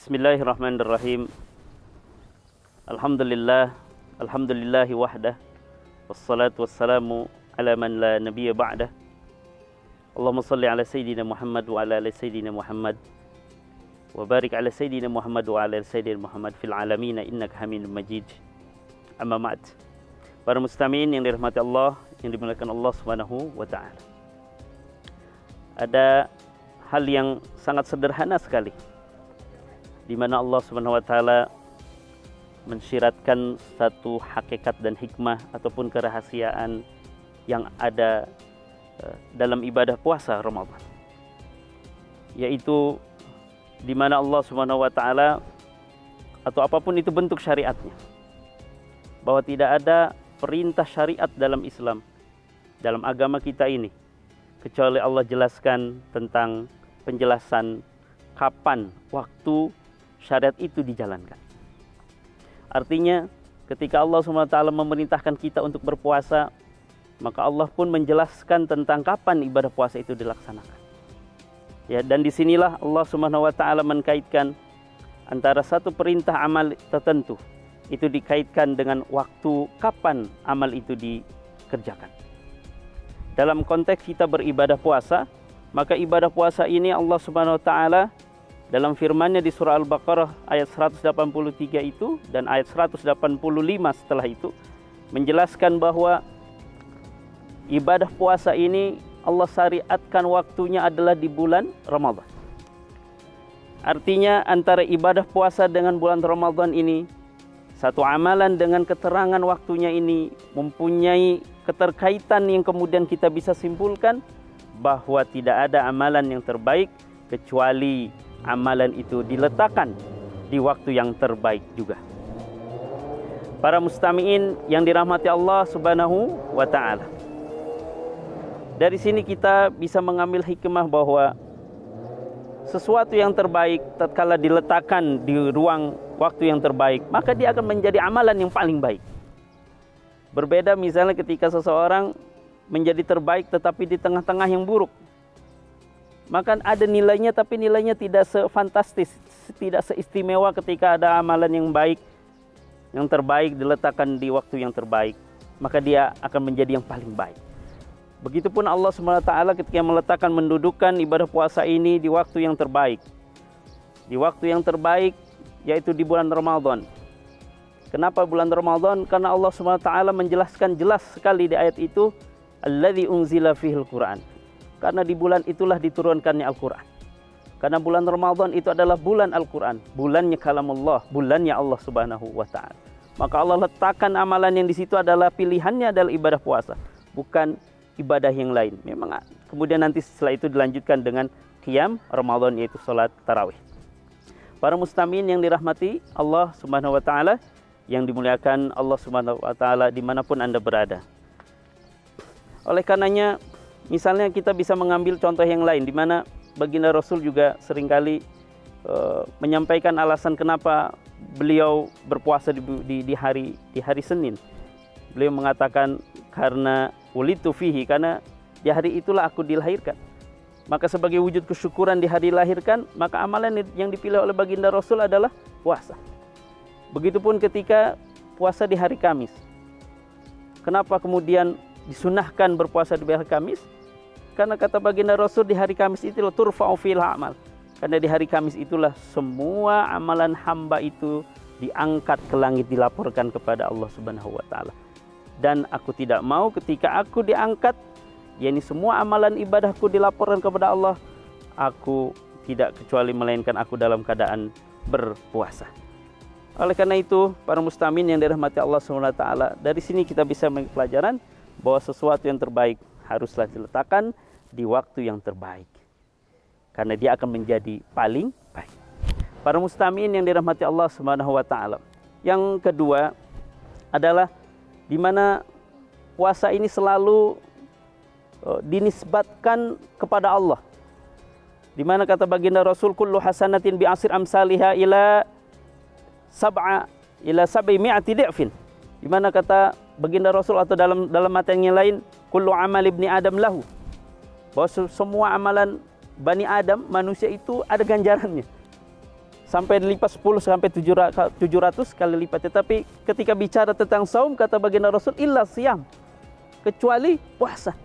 Bismillahirrahmanirrahim. Alhamdulillah, alhamdulillahi wahdah, wassalatu wassalamu ala man la nabiyya ba'dah. Allahumma salli ala Sayyidina Muhammad wa ala ali Sayyidina Muhammad wa barik ala Sayyidina Muhammad wa ala ali Sayyidina Muhammad fil alamin innaka Hamidum Majid. Amma ba'd. Para mustami'in yang dirahmati Allah, yang dimuliakan Allah Subhanahu wa taala. Ada hal yang sangat sederhana sekali di mana Allah Subhanahu wa taala mensyiratkan satu hakikat dan hikmah ataupun kerahasiaan yang ada dalam ibadah puasa Ramadan, yaitu di mana Allah Subhanahu wa taala atau apapun itu bentuk syariatnya, bahwa tidak ada perintah syariat dalam Islam, dalam agama kita ini, kecuali Allah jelaskan tentang penjelasan kapan waktu syariat itu dijalankan. Artinya ketika Allah SWT memerintahkan kita untuk berpuasa, maka Allah pun menjelaskan tentang kapan ibadah puasa itu dilaksanakan. Ya, dan disinilah Allah SWT mengkaitkan antara satu perintah amal tertentu itu dikaitkan dengan waktu kapan amal itu dikerjakan. Dalam konteks kita beribadah puasa, maka ibadah puasa ini Allah Subhanahu wa taala dalam firman-Nya di surah Al-Baqarah ayat 183 itu dan ayat 185 setelah itu menjelaskan bahwa ibadah puasa ini Allah syariatkan waktunya adalah di bulan Ramadan. Artinya antara ibadah puasa dengan bulan Ramadan ini, satu amalan dengan keterangan waktunya ini mempunyai keterkaitan yang kemudian kita bisa simpulkan bahwa tidak ada amalan yang terbaik kecuali amalan itu diletakkan di waktu yang terbaik juga. Para mustami'in yang dirahmati Allah Subhanahu wa taala. Dari sini kita bisa mengambil hikmah bahwa sesuatu yang terbaik tatkala diletakkan di ruang waktu yang terbaik, maka dia akan menjadi amalan yang paling baik. Berbeda misalnya ketika seseorang menjadi terbaik tetapi di tengah-tengah yang buruk, maka ada nilainya tapi nilainya tidak sefantastis, tidak seistimewa ketika ada amalan yang baik, yang terbaik diletakkan di waktu yang terbaik, maka dia akan menjadi yang paling baik. Begitupun Allah SWT ketika meletakkan mendudukkan ibadah puasa ini di waktu yang terbaik. Di waktu yang terbaik yaitu di bulan Ramadan. Kenapa bulan Ramadan? Karena Allah SWT menjelaskan jelas sekali di ayat itu, alladzi unzila fihil Qur'an. Karena di bulan itulah diturunkannya Al-Quran. Karena bulan Ramadan itu adalah bulan Al-Quran, bulannya kalamullah, bulannya Allah Subhanahu wa taala. Maka Allah letakkan amalan yang di situ adalah pilihannya adalah ibadah puasa, bukan ibadah yang lain. Memang kemudian nanti setelah itu dilanjutkan dengan qiyam Ramadan, yaitu salat tarawih. Para mustami'in yang dirahmati Allah Subhanahu wa taala, yang dimuliakan Allah Subhanahu wa taala dimanapun Anda berada. Oleh karenanya, misalnya kita bisa mengambil contoh yang lain, di mana baginda Rasul juga seringkali menyampaikan alasan kenapa beliau berpuasa di hari Senin. Beliau mengatakan karena wulitu fihi, karena di hari itulah aku dilahirkan. Maka sebagai wujud kesyukuran di hari dilahirkan, maka amalan yang dipilih oleh baginda Rasul adalah puasa. Begitupun ketika puasa di hari Kamis. Kenapa kemudian disunahkan berpuasa di hari Kamis? Karena kata baginda Rasul di hari Kamis itulah turfa'u fil amal. Karena di hari Kamis itulah semua amalan hamba itu diangkat ke langit, dilaporkan kepada Allah Subhanahu wa taala. Dan aku tidak mau ketika aku diangkat, yakni semua amalan ibadahku dilaporkan kepada Allah, aku tidak kecuali melainkan aku dalam keadaan berpuasa. Oleh karena itu, para mustami'in yang dirahmati Allah Subhanahu wa taala, dari sini kita bisa mengambil pelajaran bahwa sesuatu yang terbaik haruslah diletakkan di waktu yang terbaik, karena dia akan menjadi paling baik. Para mustami'in yang dirahmati Allah Subhanahu wa taala. Yang kedua adalah di mana puasa ini selalu dinisbatkan kepada Allah. Di mana kata baginda Rasul, kullu hasanatin bi asr amsalha ila sab'i mi'ati di'fin. Di mana kata baginda Rasul atau dalam matanya lain, kullu amal ibni Adam lahu. Bahwa semua amalan Bani Adam, manusia itu ada ganjarannya. sampai dilipat 10 sampai 700 kali lipat. Tetapi ketika bicara tentang saum, kata baginda Rasul, illa siyam, kecuali puasa.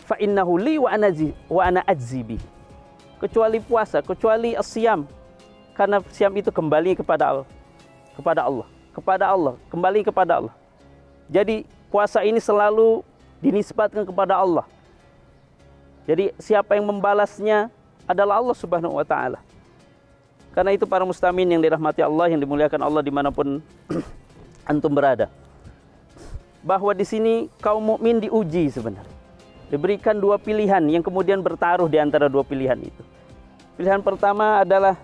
Fa innahu li wa ana ajzi bi. Kecuali puasa, kecuali asyam, karena siam itu kembali kepada Allah, kembali kepada Allah. Jadi puasa ini selalu dinisbatkan kepada Allah. Jadi siapa yang membalasnya adalah Allah Subhanahu wa taala. Karena itu para muslimin yang dirahmati Allah, yang dimuliakan Allah dimanapun antum berada, bahwa di sini kaum mukmin diuji sebenarnya. Diberikan dua pilihan yang kemudian bertaruh di antara dua pilihan itu. Pilihan pertama adalah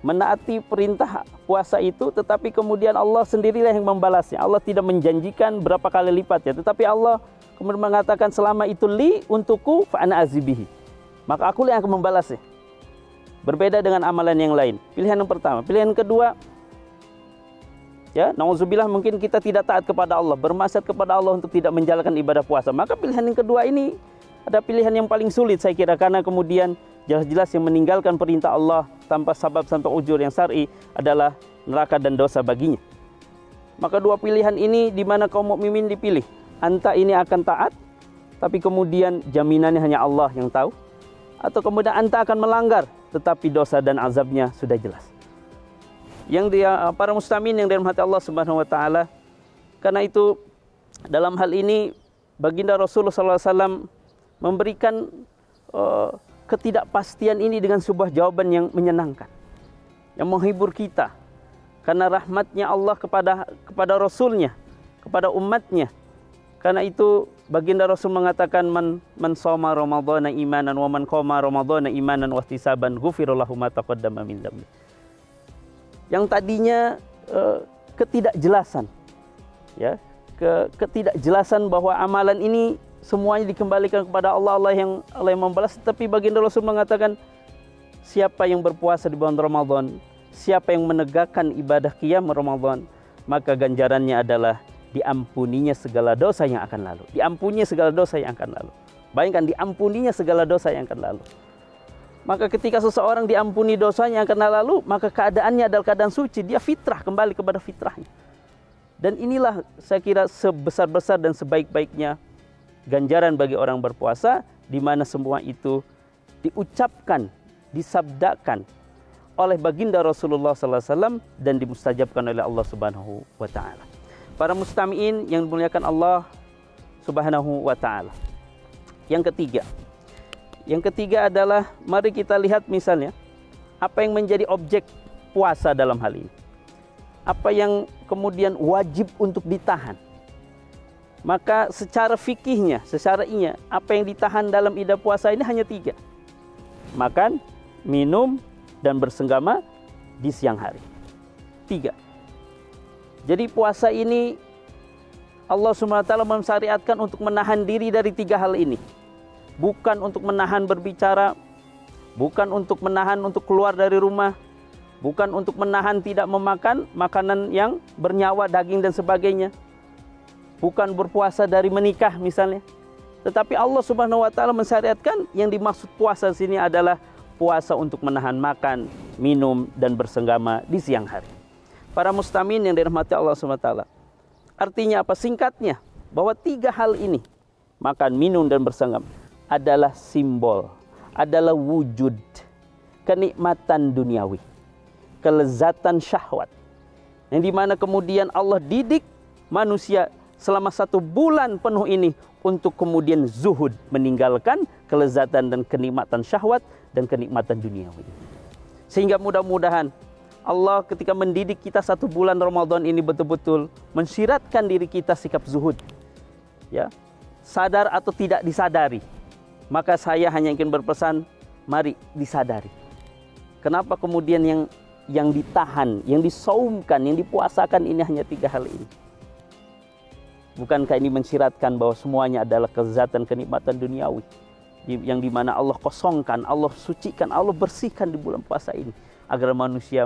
menaati perintah puasa itu, tetapi kemudian Allah sendirilah yang membalasnya. Allah tidak menjanjikan berapa kali lipatnya, tetapi Allah kemudian mengatakan selama itu li untukku fa ana azibihi, maka aku yang akan membalasnya. Berbeda dengan amalan yang lain. Pilihan yang pertama. Pilihan yang kedua, ya, nauzubillah, mungkin kita tidak taat kepada Allah, bermaksiat kepada Allah untuk tidak menjalankan ibadah puasa. Maka pilihan yang kedua ini ada pilihan yang paling sulit saya kira, karena kemudian jelas-jelas yang meninggalkan perintah Allah tanpa sabab, tanpa ujur yang syar'i adalah neraka dan dosa baginya. Maka dua pilihan ini di mana kaum mukminin dipilih. Anta ini akan taat, tapi kemudian jaminannya hanya Allah yang tahu, atau kemudian anta akan melanggar, tetapi dosa dan azabnya sudah jelas. Yang dia para muslimin yang dirahmati Allah Subhanahu wa taala, karena itu dalam hal ini baginda Rasulullah SAW memberikan ketidakpastian ini dengan sebuah jawaban yang menyenangkan, yang menghibur kita, karena rahmatnya Allah kepada Rasulnya, kepada umatnya. Karena itu baginda Rasul mengatakan man shoma ramadhana imanan wa man qama ramadhana imanan wa ihtisaban ghufira lahu ma taqaddama min dzambi. Yang tadinya ketidakjelasan, ya, ketidakjelasan bahwa amalan ini semuanya dikembalikan kepada Allah, Allah yang membalas. Tapi baginda Rasul mengatakan, siapa yang berpuasa di bulan Ramadan, siapa yang menegakkan ibadah qiyam Ramadan, maka ganjarannya adalah diampuninya segala dosa yang akan lalu. Diampuninya segala dosa yang akan lalu. Bayangkan, diampuninya segala dosa yang akan lalu. Maka ketika seseorang diampuni dosanya yang akan lalu, maka keadaannya adalah keadaan suci. Dia fitrah, kembali kepada fitrahnya. Dan inilah saya kira sebesar-besar dan sebaik-baiknya ganjaran bagi orang berpuasa, di mana semua itu diucapkan, disabdakan oleh baginda Rasulullah SAW dan dimustajabkan oleh Allah Subhanahu wa taala. Para mustami'in yang dimuliakan Allah Subhanahu wa taala. Yang ketiga adalah mari kita lihat misalnya apa yang menjadi objek puasa dalam hal ini. Apa yang kemudian wajib untuk ditahan. Maka secara fikihnya, secara apa yang ditahan dalam ibadah puasa ini hanya 3. Makan, minum, dan bersenggama di siang hari. 3. Jadi puasa ini Allah SWT mensyariatkan untuk menahan diri dari 3 hal ini. Bukan untuk menahan berbicara, bukan untuk menahan untuk keluar dari rumah, bukan untuk menahan tidak memakan makanan yang bernyawa, daging dan sebagainya. Bukan berpuasa dari menikah misalnya. Tetapi Allah Subhanahu wa taala mensyariatkan yang dimaksud puasa di sini adalah puasa untuk menahan makan, minum, dan bersenggama di siang hari. Para mustamin yang dirahmati Allah Subhanahu wa taala. Artinya apa? Singkatnya, bahwa 3 hal ini, makan, minum, dan bersenggama, adalah simbol, adalah wujud kenikmatan duniawi, kelezatan syahwat, yang dimana kemudian Allah didik manusia selama 1 bulan penuh ini untuk kemudian zuhud, meninggalkan kelezatan dan kenikmatan syahwat dan kenikmatan duniawi. Sehingga mudah-mudahan Allah ketika mendidik kita 1 bulan Ramadan ini betul-betul mensiratkan diri kita sikap zuhud, ya, sadar atau tidak disadari. Maka saya hanya ingin berpesan, mari disadari. Kenapa kemudian yang ditahan, yang disaumkan, yang dipuasakan ini hanya 3 hal ini? Bukankah ini mensiratkan bahwa semuanya adalah kelezatan kenikmatan duniawi yang dimana Allah kosongkan, Allah sucikan, Allah bersihkan di bulan puasa ini, agar manusia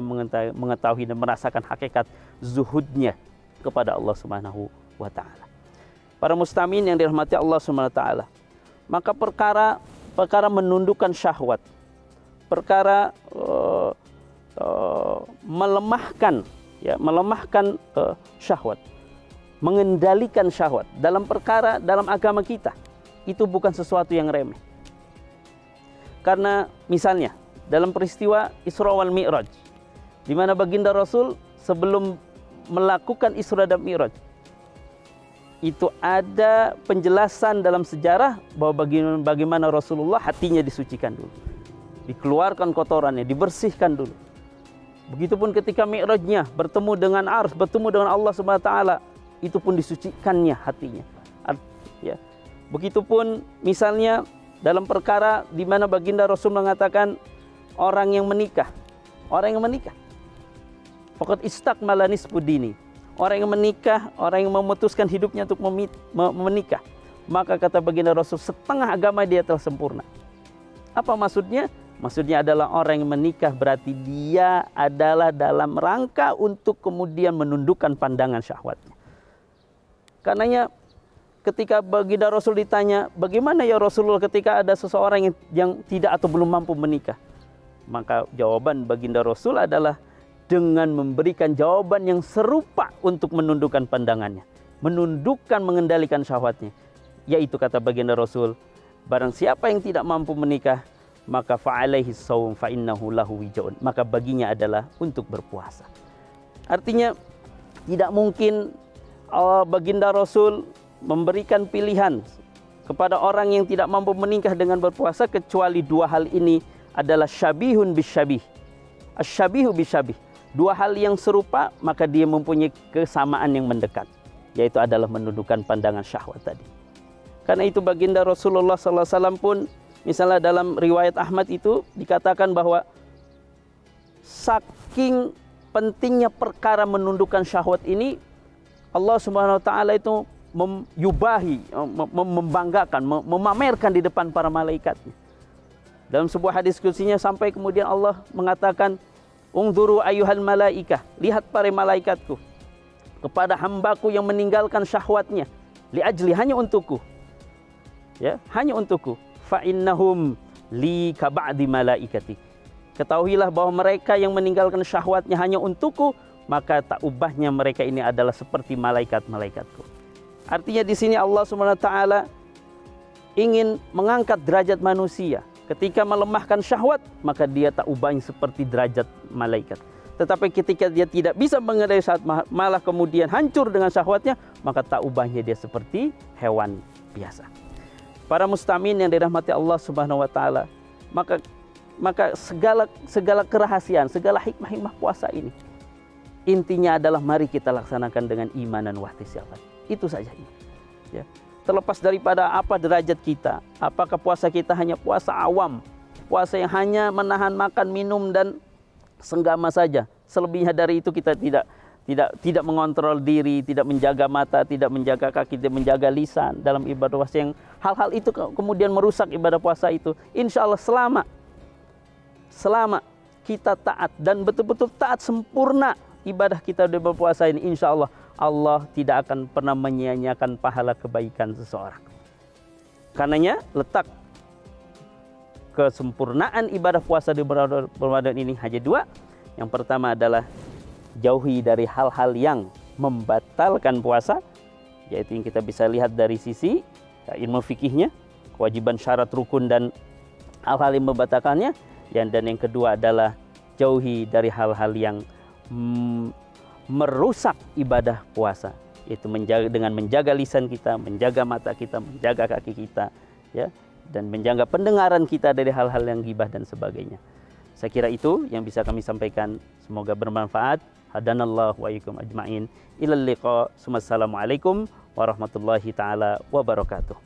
mengetahui dan merasakan hakikat zuhudnya kepada Allah Subhanahu wa taala. Para mustamin yang dirahmati Allah Subhanahu wa taala, maka perkara menundukkan syahwat, perkara melemahkan, ya, melemahkan syahwat, mengendalikan syahwat dalam perkara dalam agama kita. Itu bukan sesuatu yang remeh. Karena misalnya dalam peristiwa Isra wal Mi'raj, di mana baginda Rasul sebelum melakukan Isra dan Mi'raj, itu ada penjelasan dalam sejarah bahwa bagaimana Rasulullah hatinya disucikan dulu, dikeluarkan kotorannya, dibersihkan dulu. Begitupun ketika Mi'rajnya bertemu dengan Ars, bertemu dengan Allah Subhanahu wa taala, itu pun disucikannya hatinya. Ya. Begitupun misalnya dalam perkara di mana baginda Rasul mengatakan orang yang menikah, faqad istakmala nisfu dini. Orang yang menikah, orang yang memutuskan hidupnya untuk menikah, maka kata baginda Rasul, setengah agama dia telah sempurna. Apa maksudnya? Maksudnya adalah orang yang menikah berarti dia adalah dalam rangka untuk kemudian menundukkan pandangan syahwatnya. Karenanya ketika baginda Rasul ditanya, bagaimana ya Rasulullah ketika ada seseorang yang tidak atau belum mampu menikah? Maka jawaban baginda Rasul adalah dengan memberikan jawaban yang serupa untuk menundukkan pandangannya, menundukkan, mengendalikan syahwatnya. Yaitu kata baginda Rasul, barang siapa yang tidak mampu menikah, maka fa'alaihi shaum fa innahu lahu wijaun. Maka baginya adalah untuk berpuasa. Artinya tidak mungkin baginda Rasul memberikan pilihan kepada orang yang tidak mampu menikah dengan berpuasa, kecuali dua hal ini adalah syabihun bisyabih. Asyabihu bisyabih. Dua hal yang serupa, maka dia mempunyai kesamaan yang mendekat, yaitu adalah menundukkan pandangan syahwat tadi. Karena itu baginda Rasulullah SAW pun, misalnya dalam riwayat Ahmad itu dikatakan bahwa saking pentingnya perkara menundukkan syahwat ini, Allah Subhanahu wa taala itu membanggakan, memamerkan di depan para malaikatnya. Dalam sebuah hadis qudsinya sampai kemudian Allah mengatakan, "Ungduru ayyuhal malaikah, lihat para malaikatku kepada hambaku yang meninggalkan syahwatnya, liajli, hanya untukku." Ya, hanya untukku. Fa innahum li ka ba'di malaikati. Ketahuilah bahwa mereka yang meninggalkan syahwatnya hanya untukku, maka tak ubahnya mereka ini adalah seperti malaikat-malaikatku. Artinya di sini Allah Subhanahu wa taala ingin mengangkat derajat manusia. Ketika melemahkan syahwat, maka dia tak ubahnya seperti derajat malaikat. Tetapi ketika dia tidak bisa mengendalikan syahwat, malah kemudian hancur dengan syahwatnya, maka tak ubahnya dia seperti hewan biasa. Para mustamin yang dirahmati Allah Subhanahu wa taala, maka segala kerahasiaan, segala hikmah-hikmah puasa ini, intinya adalah mari kita laksanakan dengan iman dan wahtisyabat. Itu saja ini. Ya. Terlepas daripada apa derajat kita, apakah puasa kita hanya puasa awam, puasa yang hanya menahan makan, minum dan senggama saja. Selebihnya dari itu kita tidak mengontrol diri, tidak menjaga mata, tidak menjaga kaki, tidak menjaga lisan dalam ibadah puasa, yang hal-hal itu kemudian merusak ibadah puasa itu. Insya Allah selama kita taat dan betul-betul taat sempurna ibadah kita di berpuasa ini, insya Allah Allah tidak akan pernah menyia-nyiakan pahala kebaikan seseorang. Karenanya letak kesempurnaan ibadah puasa di Ramadan ini hanya dua. Yang pertama adalah jauhi dari hal-hal yang membatalkan puasa, yaitu yang kita bisa lihat dari sisi ilmu fikihnya, kewajiban, syarat, rukun dan hal-hal yang membatalkannya. Dan yang kedua adalah jauhi dari hal-hal yang merusak ibadah puasa, yaitu dengan menjaga lisan kita, menjaga mata kita, menjaga kaki kita, ya, dan menjaga pendengaran kita dari hal-hal yang ghibah dan sebagainya. Saya kira itu yang bisa kami sampaikan. Semoga bermanfaat. Hadanallahu wa iyyakum ajma'in. Ilal liqa. Assalamualaikum warahmatullahi taala wabarakatuh.